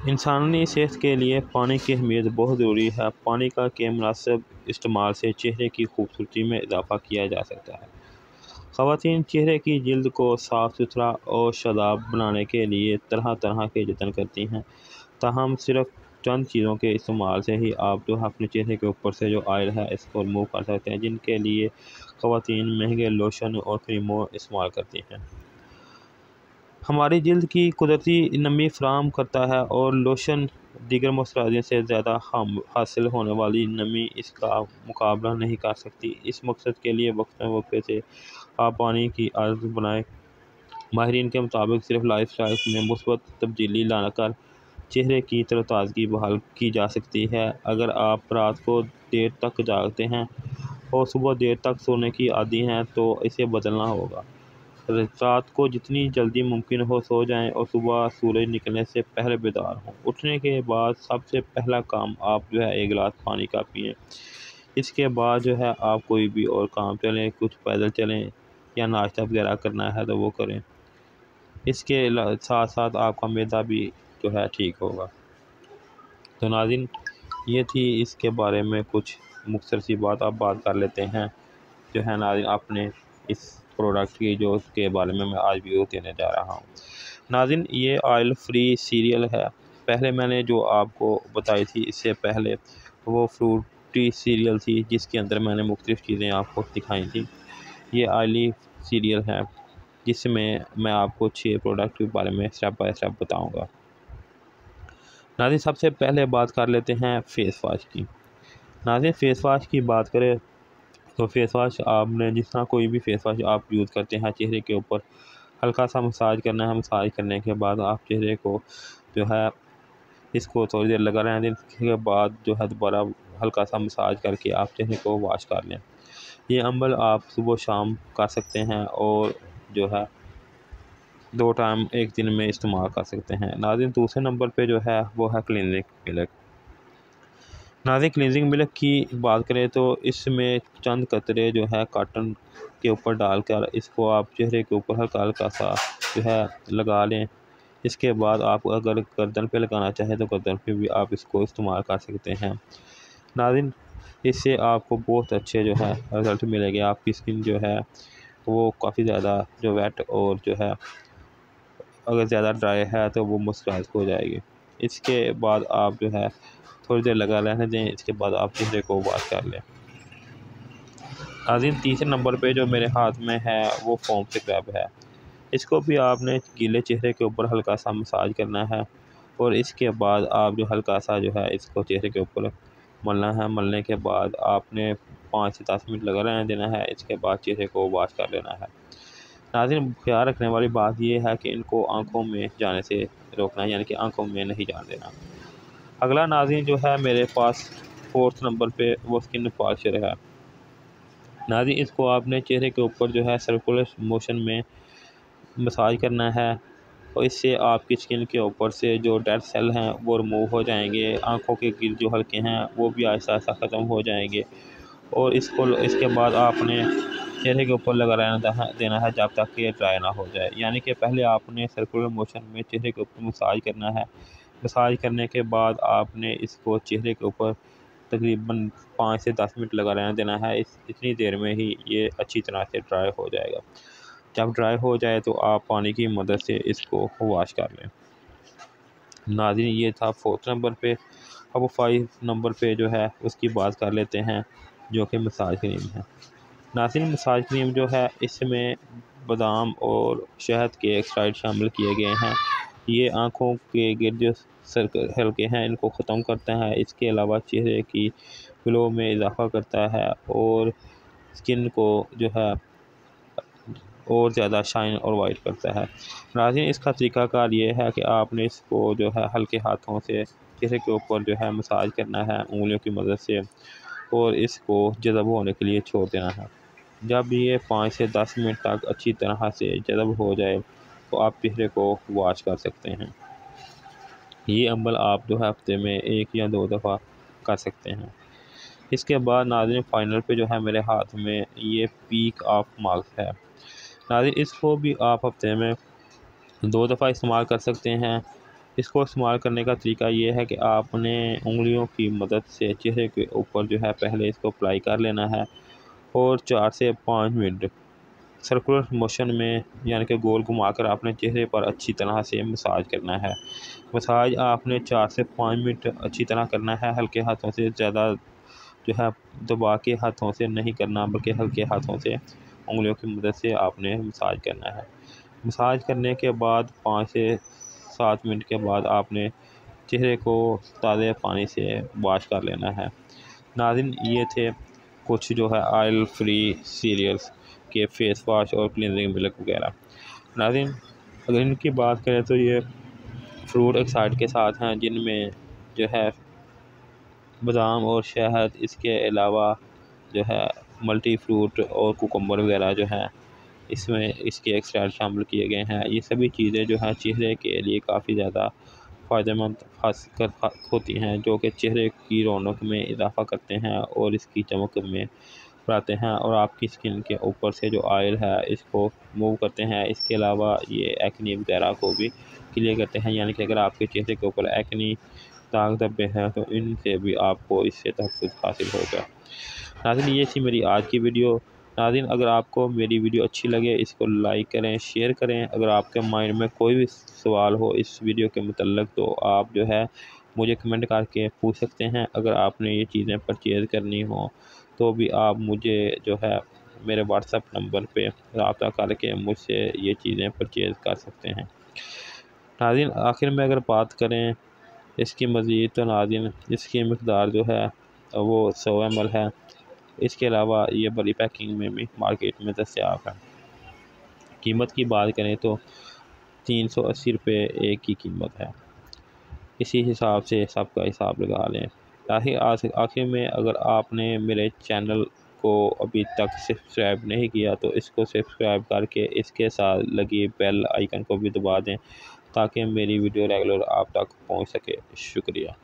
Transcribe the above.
इंसानी सेहत के लिए पानी की अहमियत बहुत ज़रूरी है। पानी के मुनासिब इस्तेमाल से चेहरे की खूबसूरती में इजाफ़ा किया जा सकता है। ख़वातीन चेहरे की जिल्द को साफ़ सुथरा और शादाब बनाने के लिए तरह तरह के जतन करती हैं। ताहम सिर्फ चंद चीज़ों के इस्तेमाल से ही आप जो है अपने चेहरे के ऊपर से जो ऑयल है इसको रिमूव कर सकते हैं, जिनके लिए ख़वातीन महंगे लोशन और क्रीमों इस्तेमाल करती हैं। हमारी जिल्द की कुदरती नमी फ़राहम करता है और लोशन दीगर मॉइस्चराइज़र से ज़्यादा हासिल होने वाली नमी इसका मुकाबला नहीं कर सकती। इस मकसद के लिए वक्फ़े से आप पानी की आदत बनाएं। माहिरीन के मुताबिक सिर्फ लाइफस्टाइल में मुस्बत तब्दीली लाकर चेहरे की तरोताज़गी बहाल की जा सकती है। अगर आप रात को देर तक जागते हैं और सुबह देर तक सोने की आदी हैं तो इसे बदलना होगा। रात को जितनी जल्दी मुमकिन हो सो जाएं और सुबह सूरज निकलने से पहले बेदार हों। उठने के बाद सबसे पहला काम आप जो है एक गिलास पानी का पिएँ। इसके बाद जो है आप कोई भी और काम चलें, कुछ पैदल चलें या नाश्ता वगैरह करना है तो वो करें। इसके साथ साथ आपका मैदा भी जो है ठीक होगा। तो नाज़रीन, ये थी इसके बारे में कुछ मुख्तसर सी बात। अब बात कर लेते हैं जो है नाज़रीन अपने इस प्रोडक्ट की जो के बारे में मैं आज वीडियो देने जा रहा हूँ। नाज़रीन, ये ऑयल फ्री सीरियल है। पहले मैंने जो आपको बताई थी इससे पहले वो फ्रूटी सीरियल थी, जिसके अंदर मैंने मुख्तलिफ़ चीज़ें आपको दिखाई थी। ये ऑयली सीरियल है जिसमें मैं आपको 6 प्रोडक्ट के बारे में स्टेप बाय स्टेप बताऊँगा। नाज़रीन, सबसे पहले बात कर लेते हैं फ़ेस वाश की। नाज़रीन, फ़ेस वाश की बात करें तो फ़ेस वाश आपने जिस तरह कोई भी फ़ेस वाश आप यूज़ करते हैं, चेहरे के ऊपर हल्का सा मसाज करना है। मसाज करने के बाद आप चेहरे को जो है इसको थोड़ी देर लगा रहने दें। इसके बाद जो है दोबारा हल्का सा मसाज करके आप चेहरे को वॉश कर लें। ये अमल आप सुबह शाम कर सकते हैं और जो है 2 टाइम एक दिन में इस्तेमाल कर सकते हैं। नाज़रीन, दूसरे नंबर पे जो है वो है क्लींजिंग मिल्क। नाज़रीन, क्लींजिंग मिल्क की बात करें तो इसमें चंद कतरे जो है कॉटन के ऊपर डालकर इसको आप चेहरे के ऊपर हल्का हल्का सा जो है लगा लें। इसके बाद आप अगर गर्दन पे लगाना चाहें तो गर्दन पे भी आप इसको इस्तेमाल कर सकते हैं। नाज़रीन, इससे आपको बहुत अच्छे जो है रिज़ल्ट मिलेंगे। आपकी स्किन जो है वो काफ़ी ज़्यादा जो वेट और जो है अगर ज़्यादा ड्राई है तो वो मॉइस्चराइज़ हो जाएगी। इसके बाद आप जो है थोड़ी देर लगा रहने दें। इसके बाद आप चेहरे को वॉश कर लें। नाज़रीन, तीसरे नंबर पे जो मेरे हाथ में है वो फोम स्क्रब है। इसको भी आपने गीले चेहरे के ऊपर हल्का सा मसाज करना है और इसके बाद आप जो हल्का सा जो है इसको चेहरे के ऊपर मलना है। मलने के बाद आपने 5 से 10 मिनट लगा रहने देना है। इसके बाद चेहरे को वॉश कर लेना है। नाज़रीन, ख्याल रखने वाली बात यह है कि इनको आँखों में जाने से रोकना है, यानी कि आँखों में नहीं जाने देना। अगला नाज़रीन जो है मेरे पास 4th नंबर पे वो स्किन पॉलिशर है। नाज़रीन, इसको आपने चेहरे के ऊपर जो है सर्कुलर मोशन में मसाज करना है और इससे आपकी स्किन के ऊपर से जो डेड सेल हैं वो रिमूव हो जाएंगे। आँखों के गिर जो हल्के हैं वो भी आहिस्ता आहिस्ता ख़त्म हो जाएंगे और इसके बाद आपने चेहरे के ऊपर लगा रहना देना है जब तक कि ये ड्राई ना हो जाए। यानी कि पहले आपने सर्कुलर मोशन में चेहरे के ऊपर मसाज करना है। मसाज करने के बाद आपने इसको चेहरे के ऊपर तकरीबन 5 से 10 मिनट लगा रहने देना है। इतनी देर में ही ये अच्छी तरह से ड्राई हो जाएगा। जब ड्राई हो जाए तो आप पानी की मदद से इसको वॉश कर लें। नाज़रीन, ये था 4th नंबर पे। अब 5 नंबर पे जो है उसकी बात कर लेते हैं, जो कि मसाज क्रीम है। नाज़रीन, मसाज क्रीम जो है इसमें बादाम और शहद के एक्सट्रैक्ट शामिल किए गए हैं। ये आँखों के गिर्द जो हल्के हैं इनको ख़त्म करता है। इसके अलावा चेहरे की ग्लो में इजाफ़ा करता है और स्किन को जो है और ज़्यादा शाइन और वाइट करता है। नाज़रीन, इसका तरीक़ाकार ये है कि आपने इसको जो है हल्के हाथों से चेहरे के ऊपर जो है मसाज करना है उँगलियों की मदद से और इसको जज़ब होने के लिए छोड़ देना है। जब ये 5 से 10 मिनट तक अच्छी तरह से जज़ब हो जाए तो आप चेहरे को वॉश कर सकते हैं। ये अमल आप जो है हफ़्ते में 1 या 2 दफ़ा कर सकते हैं। इसके बाद नाज़रीन, फ़ाइनल पे जो है मेरे हाथ में ये पीक ऑफ मास्क है। नाज़रीन, इसको भी आप हफ़्ते में 2 दफ़ा इस्तेमाल कर सकते हैं इसको इस्तेमाल करने का तरीका ये है कि आपने उंगलियों की मदद से चेहरे के ऊपर जो है पहले इसको अप्लाई कर लेना है और 4 से 5 मिनट सर्कुलर मोशन में यानी कि गोल घुमाकर आपने चेहरे पर अच्छी तरह से मसाज करना है। मसाज आपने 4 से 5 मिनट अच्छी तरह करना है, हल्के हाथों से, ज़्यादा जो है दबा के हाथों से नहीं करना, बल्कि हल्के हाथों से उंगलियों की मदद से आपने मसाज करना है। मसाज करने के बाद 5 से 7 मिनट के बाद आपने चेहरे को ताज़े पानी से वॉश कर लेना है। नाज़रीन, ये थे कुछ जो है ऑयल फ्री सीरियल्स के फेस वॉश और क्लींजिंग मिल्क वगैरह। नाज़रीन, अगर इनकी बात करें तो ये फ्रूट एक्साइड के साथ हैं, जिनमें जो है बादाम और शहद, इसके अलावा जो है मल्टी फ्रूट और कुकुम्बर वगैरह जो है इसमें इसके एक्सट्रैक्ट शामिल किए गए हैं। ये सभी चीज़ें जो हैं चेहरे के लिए काफ़ी ज़्यादा फ़ायदेमंद होती हैं, जो कि चेहरे की रौनक में इजाफ़ा करते हैं और इसकी चमक में बढ़ाते हैं और आपकी स्किन के ऊपर से जो ऑयल है इसको मूव करते हैं। इसके अलावा ये एक्ने वगैरह को भी क्लियर करते हैं, यानी कि अगर आपके चेहरे के ऊपर एक्ने, दाग धब्बे हैं तो इनसे भी आपको इससे तहफ़्फ़ुज़ हासिल होगा। नाज़रीन, ये थी मेरी आज की वीडियो। नाज़रीन, अगर आपको मेरी वीडियो अच्छी लगे इसको लाइक करें, शेयर करें। अगर आपके माइंड में कोई भी सवाल हो इस वीडियो के मुतल्लिक़ तो आप जो है मुझे कमेंट करके पूछ सकते हैं। अगर आपने ये चीज़ें परचेज़ करनी हो तो भी आप मुझे जो है मेरे व्हाट्सएप नंबर पे रब्ता करके मुझसे ये चीज़ें परचेज़ कर सकते हैं। नाज़रीन, आखिर में अगर बात करें इसकी मज़ीद तो नाज़रीन इसकी मकदार जो है वो 100 ml है। इसके अलावा ये बड़ी पैकिंग में भी मार्केट में दस्तयाब है। कीमत की बात करें तो 380 रुपये एक की कीमत है। इसी हिसाब से सबका हिसाब लगा लें। आखिर में अगर आपने मेरे चैनल को अभी तक सब्सक्राइब नहीं किया तो इसको सब्सक्राइब करके इसके साथ लगी बेल आइकन को भी दबा दें ताकि मेरी वीडियो रेगुलर आप तक पहुंच सके। शुक्रिया।